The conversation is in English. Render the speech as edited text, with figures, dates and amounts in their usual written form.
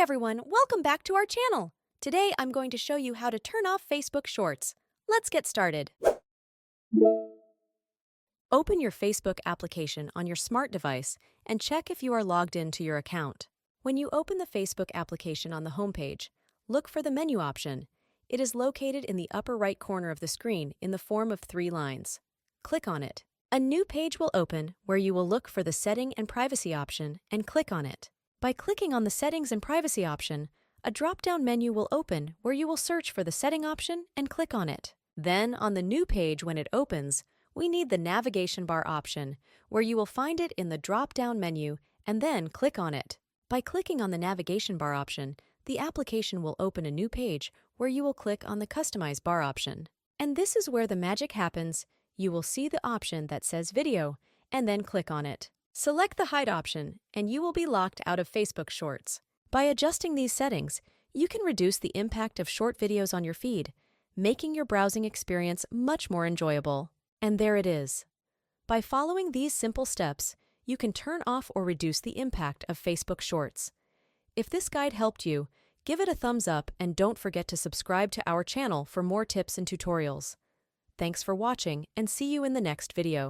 everyone, welcome back to our channel. Today I'm going to show you how to turn off Facebook Shorts. Let's get started. Open your Facebook application on your smart device and check if you are logged in to your account. When you open the Facebook application on the homepage, look for the menu option. It is located in the upper right corner of the screen in the form of 3 lines. Click on it. A new page will open where you will look for the Setting and Privacy option and click on it. By clicking on the Settings and Privacy option, a drop-down menu will open where you will search for the Setting option and click on it. Then, on the new page when it opens, we need the Navigation bar option, where you will find it in the drop-down menu and then click on it. By clicking on the Navigation bar option, the application will open a new page where you will click on the Customize bar option. And this is where the magic happens. You will see the option that says Video, and then click on it. Select the Hide option, and you will be locked out of Facebook Shorts. By adjusting these settings, you can reduce the impact of short videos on your feed, making your browsing experience much more enjoyable. And there it is. By following these simple steps, you can turn off or reduce the impact of Facebook Shorts. If this guide helped you, give it a thumbs up and don't forget to subscribe to our channel for more tips and tutorials. Thanks for watching and see you in the next video.